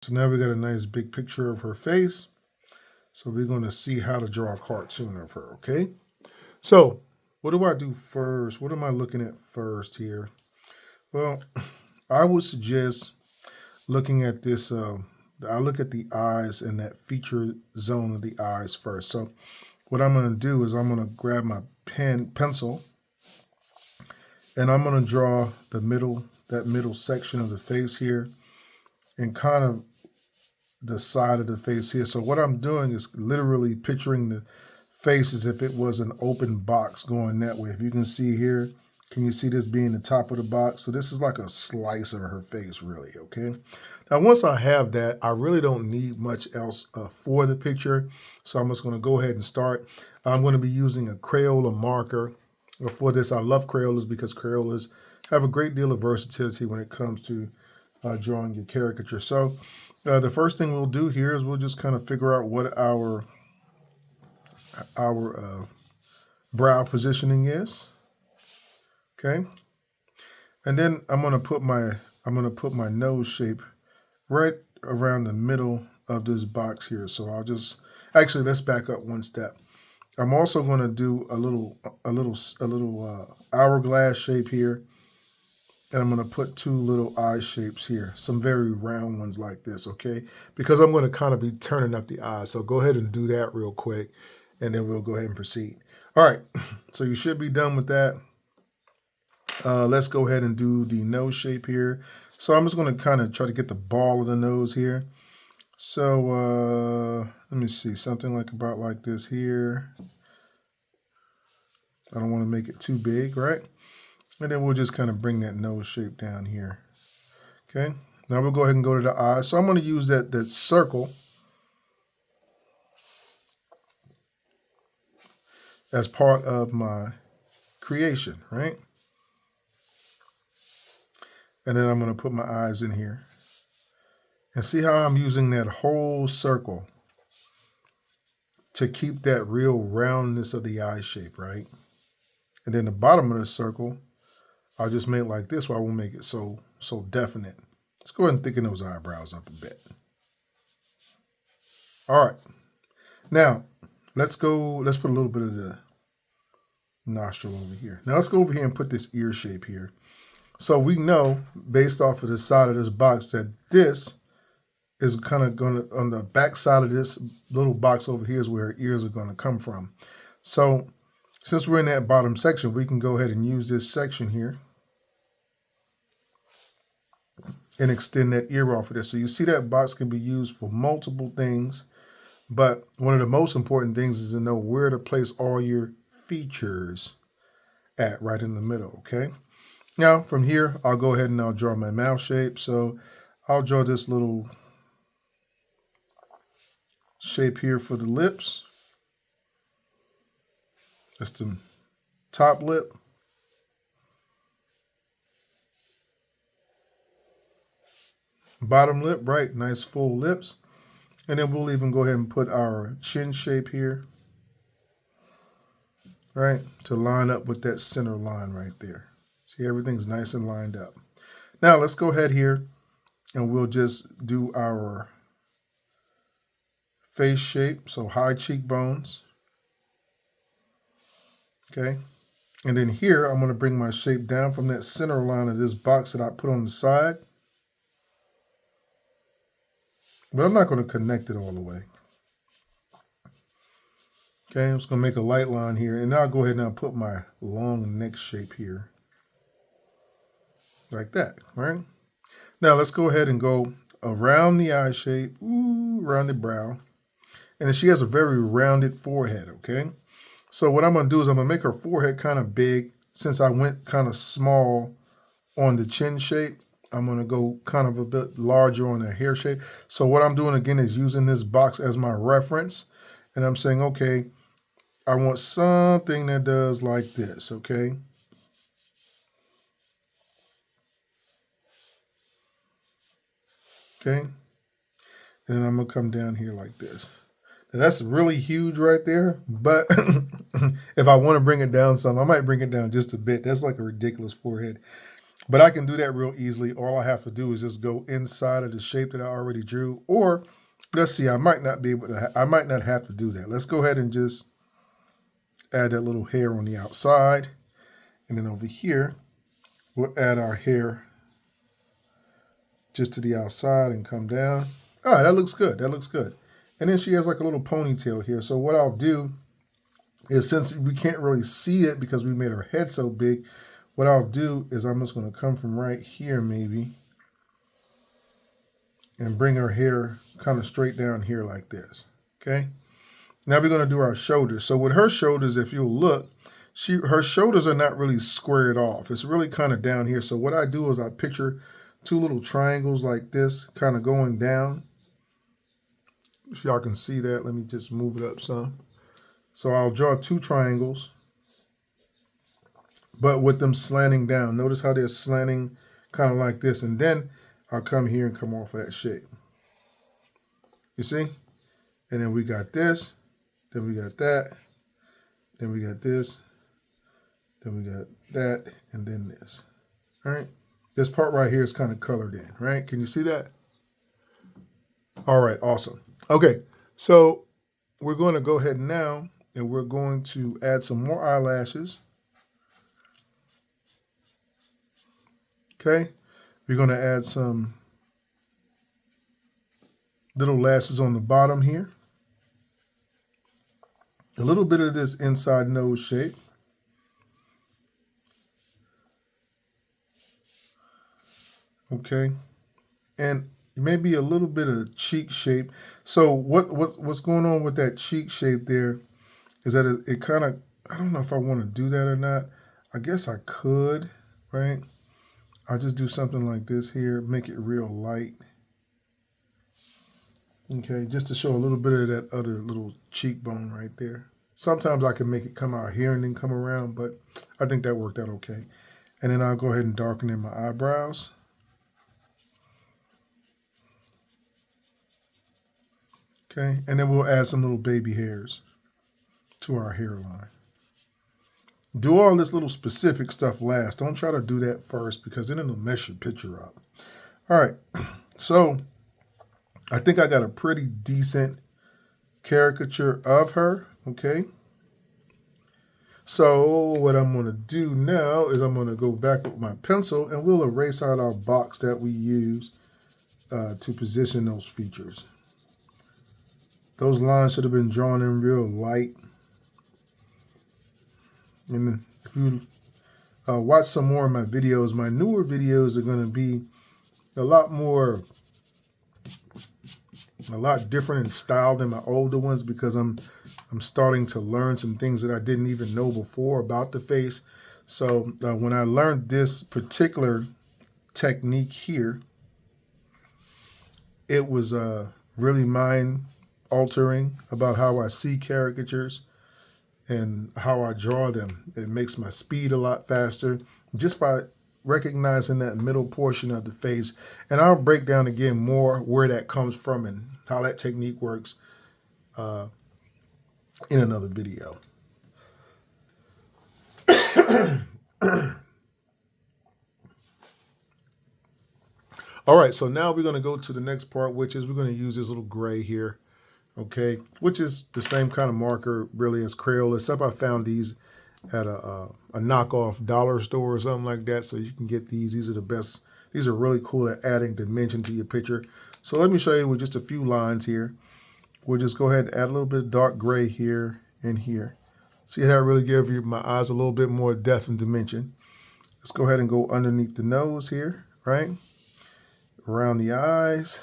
So now we got a nice big picture of her face. So we're going to see how to draw a cartoon of her, okay? So what do I do first? What am I looking at first here? Well, I would suggest looking at this. I look at the eyes and that feature zone of the eyes first. So what I'm going to do is I'm going to grab my pencil, and I'm going to draw the that middle section of the face here, and kind of the side of the face here. So what I'm doing is literally picturing the face as if it was an open box going that way. If you can see here, can you see this being the top of the box? So this is like a slice of her face, really, okay? Now, once I have that, I really don't need much else for the picture. So I'm just going to go ahead and start. I'm going to be using a Crayola marker. For this, I love Crayolas because Crayolas have a great deal of versatility when it comes to drawing your caricature. So the first thing we'll do here is we'll just kind of figure out what our brow positioning is. Okay, and then I'm gonna put my nose shape right around the middle of this box here. So I'll just let's back up one step. I'm also going to do a little hourglass shape here, and I'm going to put two little eye shapes here, some very round ones like this. Okay, because I'm going to kind of be turning up the eyes. So go ahead and do that real quick, and then we'll go ahead and proceed. All right, so you should be done with that. Let's go ahead and do the nose shape here. So I'm just going to kind of try to get the ball of the nose here. So let me see, something about like this here. I don't want to make it too big, right? And then we'll just kind of bring that nose shape down here. Okay, now we'll go ahead and go to the eyes. So I'm going to use that circle as part of my creation, right? And then I'm going to put my eyes in here. And see how I'm using that whole circle to keep that real roundness of the eye shape, right? And then the bottom of the circle, I'll just make it like this, where I won't make it so definite. Let's go ahead and thicken those eyebrows up a bit. All right. Now, let's put a little bit of the nostril over here. Now let's go over here and put this ear shape here. So we know, based off of the side of this box, that this is kind of going to, on the back side of this little box over here is where her ears are going to come from. So since we're in that bottom section, we can go ahead and use this section here and extend that ear off of this. So you see that box can be used for multiple things, but one of the most important things is to know where to place all your features at, right in the middle, okay? Now, from here, I'll go ahead and I'll draw my mouth shape. So I'll draw this little shape here for the lips. That's the top lip. Bottom lip, right? Nice full lips. And then we'll even go ahead and put our chin shape here, right? To line up with that center line right there. See, everything's nice and lined up. Now let's go ahead here and we'll just do our face shape. So high cheekbones. Okay. And then here, I'm going to bring my shape down from that center line of this box that I put on the side. But I'm not going to connect it all the way. Okay, I'm just going to make a light line here. And now I'll go ahead and I'll put my long neck shape here. Like that, right? Now let's go ahead and go around the eye shape, around the brow. And she has a very rounded forehead, okay? So what I'm going to do is I'm going to make her forehead kind of big. Since I went kind of small on the chin shape, I'm going to go kind of a bit larger on the hair shape. So what I'm doing again is using this box as my reference. And I'm saying, okay, I want something that does like this, okay? Okay. And then I'm going to come down here like this. Now that's really huge right there. But if I want to bring it down some, I might bring it down just a bit. That's like a ridiculous forehead. But I can do that real easily. All I have to do is just go inside of the shape that I already drew. Or let's see, I might not be able to, I might not have to do that. Let's go ahead and just add that little hair on the outside. And then over here, we'll add our hair just to the outside and come down. All right, that looks good. That looks good. And then she has like a little ponytail here. So what I'll do is, since we can't really see it because we made her head so big, what I'll do is I'm just going to come from right here maybe and bring her hair kind of straight down here like this. Okay. Now we're going to do our shoulders. So with her shoulders, if you'll look, her shoulders are not really squared off. It's really kind of down here. So what I do is I picture two little triangles like this kind of going down. If y'all can see that, let me just move it up some. So I'll draw two triangles, but with them slanting down. Notice how they're slanting kind of like this. And then I'll come here and come off of that shape. You see? And then we got this. Then we got that. Then we got this. Then we got that. And then this. All right? This part right here is kind of colored in, right? Can you see that? All right, awesome. Okay, so we're going to go ahead now and we're going to add some more eyelashes. Okay, we're going to add some little lashes on the bottom here. A little bit of this inside nose shape. Okay, and maybe a little bit of cheek shape. So what's going on with that cheek shape there is that it kind of, I don't know if I want to do that or not. I guess I could, right? I'll just do something like this here, make it real light. Okay, just to show a little bit of that other little cheekbone right there. Sometimes I can make it come out here and then come around, but I think that worked out okay. And then I'll go ahead and darken in my eyebrows. Okay, and then we'll add some little baby hairs to our hairline. Do all this little specific stuff last. Don't try to do that first because then it'll mess your picture up. All right, so I think I got a pretty decent caricature of her, okay? So what I'm going to do now is I'm going to go back with my pencil and we'll erase out our box that we use to position those features. Those lines should have been drawn in real light. And if you watch some more of my videos, my newer videos are going to be a lot different in style than my older ones because I'm starting to learn some things that I didn't even know before about the face. So when I learned this particular technique here, it was really mind-altering about how I see caricatures and how I draw them. It makes my speed a lot faster just by recognizing that middle portion of the face. And I'll break down again more where that comes from and how that technique works in another video. All right, so now we're going to go to the next part, which is we're going to use this little gray here, okay, which is the same kind of marker really as Crayola, except I found these at a knockoff dollar store or something like that, so you can get these. These are the best. These are really cool at adding dimension to your picture. So let me show you with just a few lines here. We'll just go ahead and add a little bit of dark gray here and here. See how I really give my eyes a little bit more depth and dimension. Let's go ahead and go underneath the nose here, right? Around the eyes,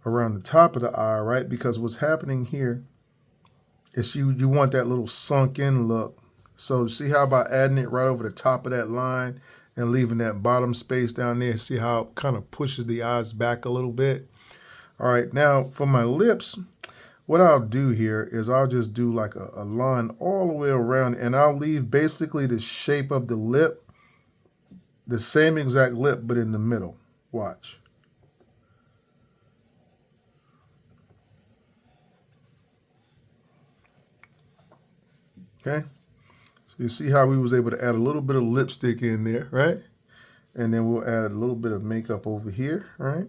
around the top of the eye, right? Because what's happening here is you want that little sunk in look. So see how by adding it right over the top of that line and leaving that bottom space down there, see how it kind of pushes the eyes back a little bit. All right, now for my lips, what I'll do here is I'll just do like a line all the way around and I'll leave basically the shape of the lip, the same exact lip, but in the middle. Watch. Okay. So you see how we was able to add a little bit of lipstick in there, right? And then we'll add a little bit of makeup over here, right?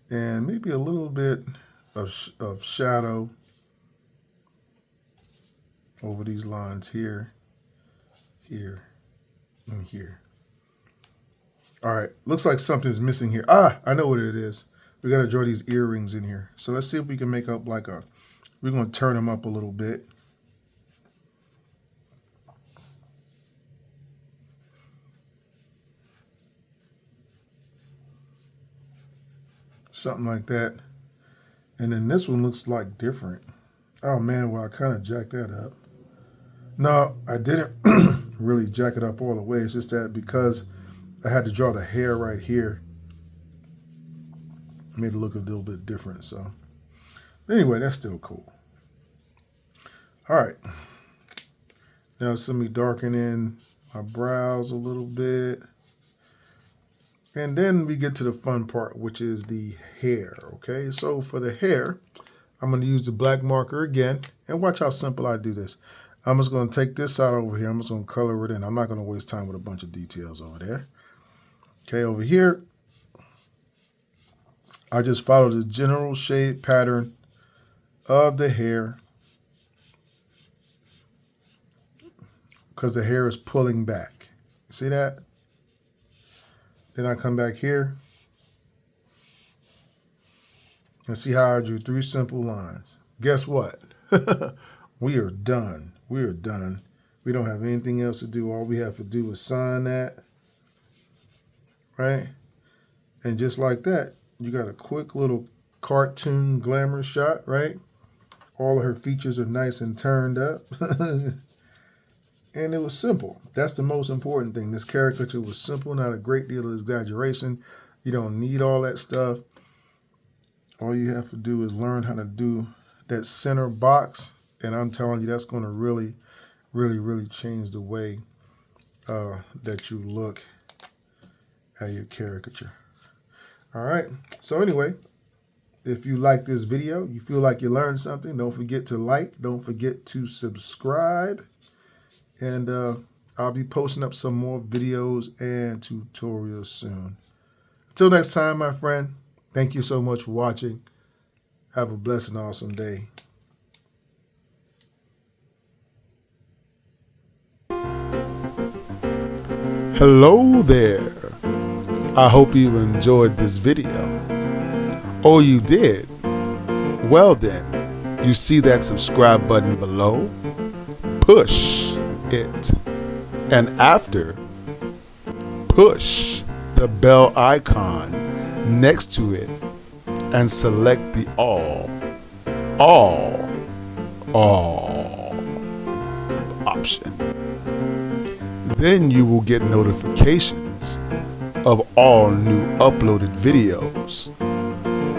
And maybe a little bit of shadow over these lines here, here, and here. All right, looks like something's missing here. Ah, I know what it is. We got to draw these earrings in here. So let's see if we can make up like we're going to turn them up a little bit. Something like that. And then this one looks like different. Oh man, well I kind of jacked that up. No, I didn't really jack it up all the way. It's just that because I had to draw the hair right here, it made it look a little bit different. So anyway, that's still cool. All right. Now it's me darken in my brows a little bit. And then we get to the fun part, which is the hair, okay? So for the hair, I'm going to use the black marker again. And watch how simple I do this. I'm just going to take this side over here. I'm just going to color it in. I'm not going to waste time with a bunch of details over there. Okay, over here, I just follow the general shade pattern of the hair because the hair is pulling back. See that? Then I come back here and see how I drew 3 simple lines. Guess what? We are done. We are done. We don't have anything else to do. All we have to do is sign that, right? And just like that, you got a quick little cartoon glamour shot, right? All of her features are nice and turned up. And it was simple. That's the most important thing. This caricature was simple, not a great deal of exaggeration. You don't need all that stuff. All you have to do is learn how to do that center box. And I'm telling you, that's going to really, really, really change the way that you look at your caricature. All right. So anyway, if you like this video, you feel like you learned something, don't forget to like, don't forget to subscribe. And I'll be posting up some more videos and tutorials soon. Until next time, my friend, thank you so much for watching. Have a blessed and awesome day. Hello there. I hope you enjoyed this video. Oh, you did? Well then, you see that subscribe button below? Push it, and after, push the bell icon next to it and select the all option. Then you will get notifications of all new uploaded videos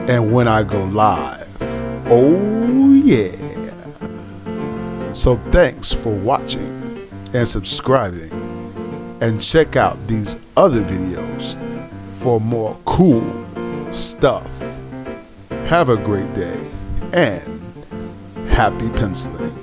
and when I go live. Oh yeah. So thanks for watching and subscribing, and check out these other videos for more cool stuff. Have a great day and happy penciling.